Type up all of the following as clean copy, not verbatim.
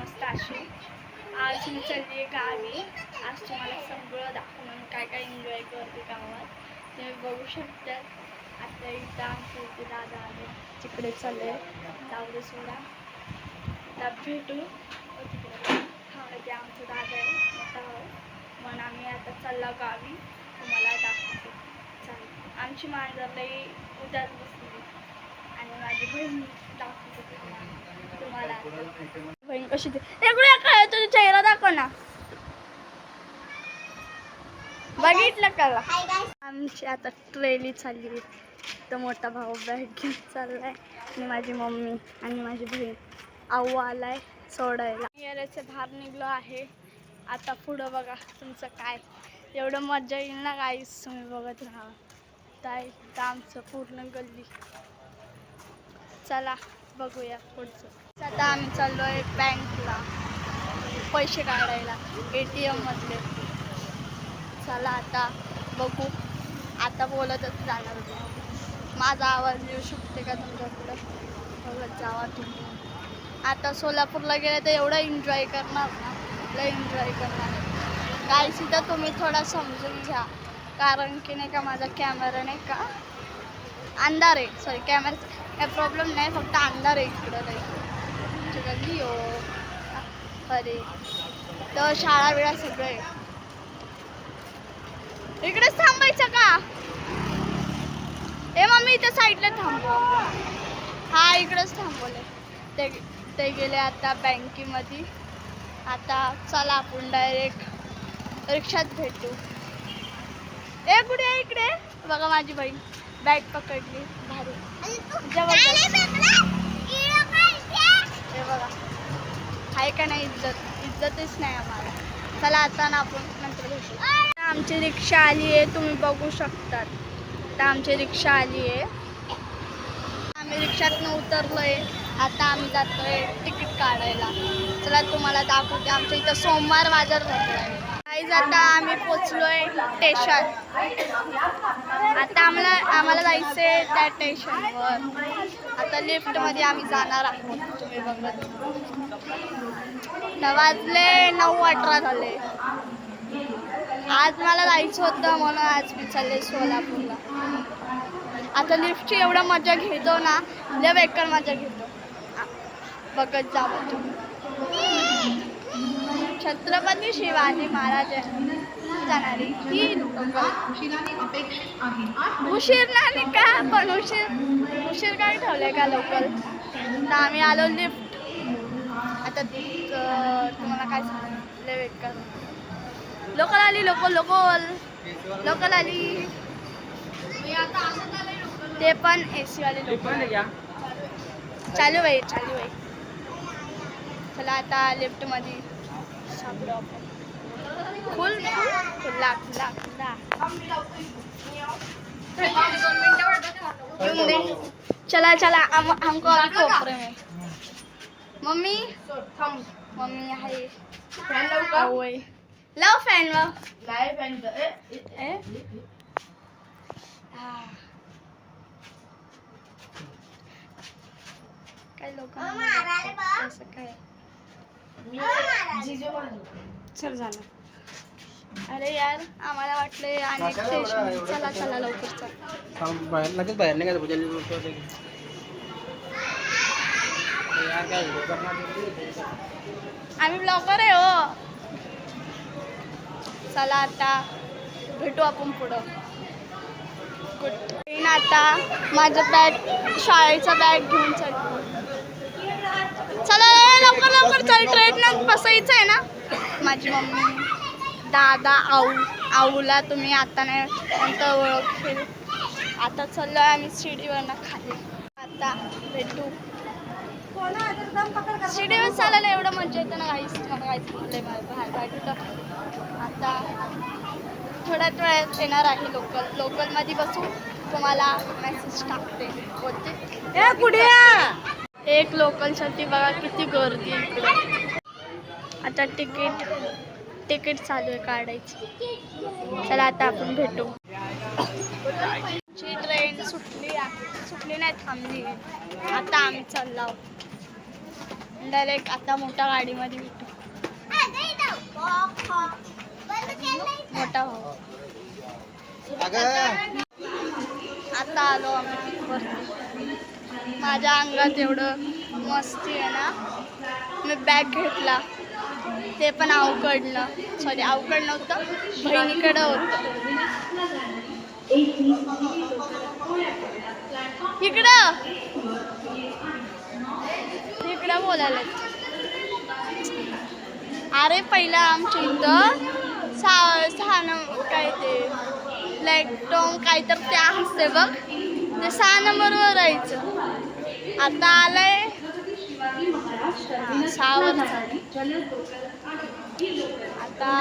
मस्त अशी. आज मी चालली आहे गावी. आज तुम्हाला सगळं दाखवून काय काय एन्जॉय करते गावात तुम्ही बघू शकता. आता इथं आमचे इथे दादा आले, तिकडे चालले, जाऊ दे सोडा. आता भेटू तिकडे. हा ते आमचं दादा आहे मोठा भाऊ. म्हणून आम्ही आता चाललो गावी, तुम्हाला दाखवते. चालेल. आमची मांजरलाही उद्याच बसली आणि माझी बहीण दाखवते तुम्हाला. बहीण कशी एवढ्या काय तुझा चेहरा दाखव ना. बघितलं का आमची आता ट्रेली चालली. तर मोठा भाऊ बॅग घेऊन चाललाय आणि माझी मम्मी आणि माझी बहीण. आऊ आलाय सोडायला. येण्याचे बाहेर निघलो आहे. आता पुढं बघा तुमचं काय एवढं मजा येईल ना गाईस, तुम्ही बघत राहा. तर आमचं पूर्ण गल्ली. चला बघूया पुढचं. आता आम्ही चाललोय बँकला पैसे काढायला ATM मधले. चला आता बघू. आता बोलतच जाणार. माझा आवाज येऊ शकते का तुमच्याकडे, बघत जावा तुम्ही. आता सोलापूरला गेले तर एवढं एन्जॉय करणार ना, लय एन्जॉय करणार. गाईस इथं तुम्ही थोडा समजून घ्या, कारण की नाही का माझा कॅमेरा नाही का अंधार आहे. सॉरी कॅमेरा काय प्रॉब्लेम नाही, फक्त अंधार आहे इकडं नाही गल्ली हो. अरे तर शाळा बिळा सगळे इकडेच थांबायचं का. ए मम्मी इथं साईडला थांबव. हा इकडेच थांबवले. ते गेले आता बँकेमध्ये. आता चला आपण डायरेक्ट रिक्षात भेटू. ए कुठे इकडे बघा माझी बहीण बॅग पकडली भारी. हे बघा आहे का नाही इज्जतच नाही आम्हाला. चला आता ना आपण नंतर भेटू. आमची रिक्षा आली आहे, तुम्ही बघू शकतात. आता आमची रिक्षा आली आहे. आम्ही रिक्षातनं उतरलोय. आता आम्ही जातोय तिकीट काढायला. चला तुम्हाला दाखवते. आमच्या इथं सोमवार बाजार भरलाय. गाईज आता आम्ही पोचलोय स्टेशन. आता आम्हाला जायचंय त्या स्टेशनवर. आता लिफ्टमध्ये आम्ही जाणार आहोत. तुम्ही बघत वाजले 9:18 झाले. आज मला जायचं होतं म्हणून आज मी चालले सोलापूरला. आता लिफ्टची एवढं मजा घेतो ना, लय बेकार मजा घेतो. बघत जावं तुम्ही. छत्रपती शिवाजी महाराज जाणारी ही उशीर नाही का, पण उशीर काय ठेवलंय का लोकल. तर आम्ही आलो लिफ्ट. आता तुम्हाला काय सांगू, लय बेकार लोकल आली. लोकल आली. ते पण AC वाले लोकल चालू बाई. चला आता लिफ्ट मध्ये सापडू आपण. खुला चला हमको अभी कोपरे में. मम्मी आहे लाव फॅन काय लोक काय चल झालं. अरे यार आम्हाला वाटलं आणि स्टेशन. चला लवकर चल. लगेच बाहेर नाही आम्ही ब्लॉगर आहे हो. चला आता भेटू आपण पुढं. आता माझं बॅग शाळेचा बॅग घेऊन चालतो. चला लवकर चल. ट्रेनला बसायचं आहे ना. माझी मम्मी दादा आऊला तुम्ही आता नाही नंतर ओळखेल. आता चाललो आहे आम्ही शिडीवरनं खाली. आता भेटू. शिडीवर चालायला एवढं मजा येतं ना काहीच. मला काहीच बाहेर. आता थोड्याच वेळात येणार आहे लोकलमध्ये बसू. तुम्हाला मेसेज टाकते बोलते पुढे. एक लोकलसाठी बघा किती गर्दी इकडे. आता तिकीट चालू आहे काढायची. चला आता आपण भेटू. ट्रेन सुटली नाही, थांबली. आता आम्ही चाललो. डायरेक्ट आता मोठ्या गाडीमध्ये भेटू. मोठा हो. आता आलो आम्ही वरती. माझ्या अंगात एवढं मस्ती आहे ना, मी बॅग घेतला ते पण अवकडलं. सॉरी अवकड नव्हतं, बहिणीकडं होतं. इकडं इकडं बोलायला. अरे पहिला आमच्या इथं सहा काय ते लॅक्टोम काय तर ते असते बघ, ते 6 नंबरवर राहायचं. आता आलंय 6 वर. आता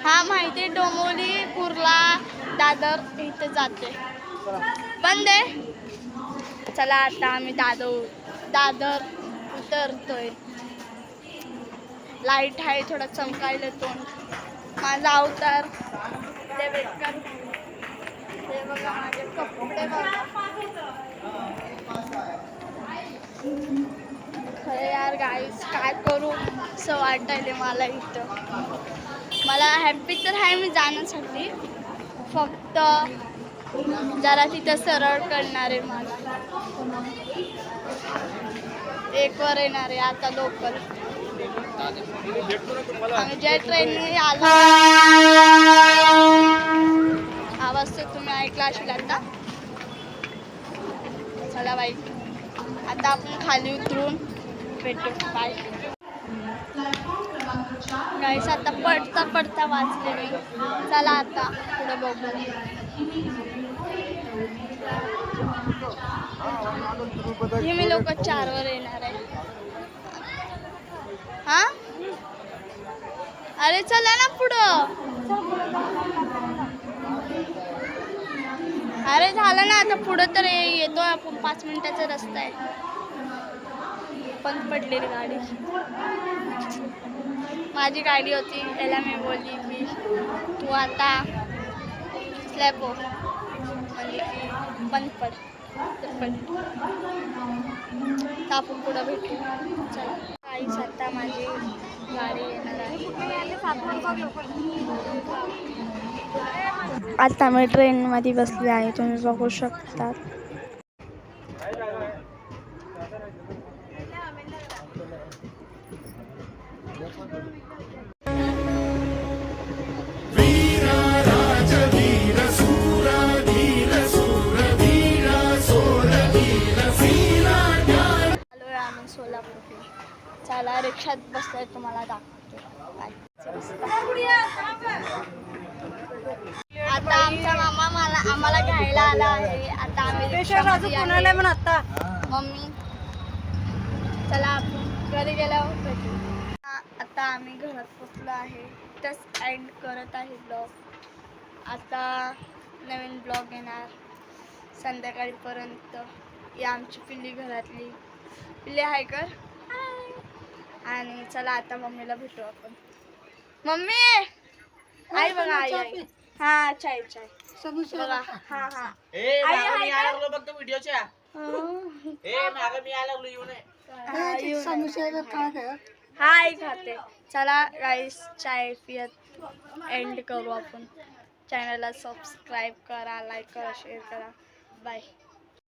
हा माहिती आहे, डोंबिवली, कुर्ला, दादर इथे जाते. बंद आहे. चला आता आम्ही दादर उतरतोय. लाईट आहे, थोडा चमकायला तोंड. माझा अवतार ते बेकार. ते बघा माझे कपडे बघा. खरं यार गाईस काय करू असं वाटायले मला इथं. मला हॅपी तर आहे मी जाण्यासाठी, फक्त जरा तिथं सरळ करणार आहे मला. 1 वर येणार आहे आता लोकल. आम्ही ज्या ट्रेनने आलो, आवाज तर तुम्ही ऐकला असेल आता. चला बाई, आता आपण खाली उतरून भेटू. बाय गाईस. आता पडता वाचले मी. चला आता पुढे बघू. हे मी लोक 4 वर येणार आहे. हा अरे चला ना पुढं. अरे झालं ना आता पुढं तर येतो आपण. 5 मिनिटाचा रस्ता आहे. बंद पडलेली गाडी. माझी गाडी होती, त्याला मी बोलली की तू आता स्लॅब हो, म्हणजे की बंद पड. तर पडली. तर आपण पुढं भेटू. चला काहीच आता माझी गाडी येणार आहे. आता मी ट्रेनमध्ये बसली आहे, तुम्ही बघू शकता. आम्ही सोलापूर. चला रिक्षात बसलोय, तुम्हाला दाखवतो. आता आमचा मामा आम्हाला घ्यायला आला आहे. आता आम्ही मम्मी चला आपण घरी गेल्यावर भेटू. आता आम्ही घरात पोचलो आहे. इथंच एंड करत आहे ब्लॉग. आता नवीन ब्लॉग येणार संध्याकाळीपर्यंत. ही आमची पिल्ली, घरातली पिल्ली आहे कर. आणि चला आता मम्मीला भेटू आपण. मम्मी आई बघा, आई हा चाय बघा. हा हा हा आई खाते. चला गाईस चाय पियत एंड करू आपण. चॅनलला सबस्क्राईब करा, लाईक करा, शेअर करा. बाय.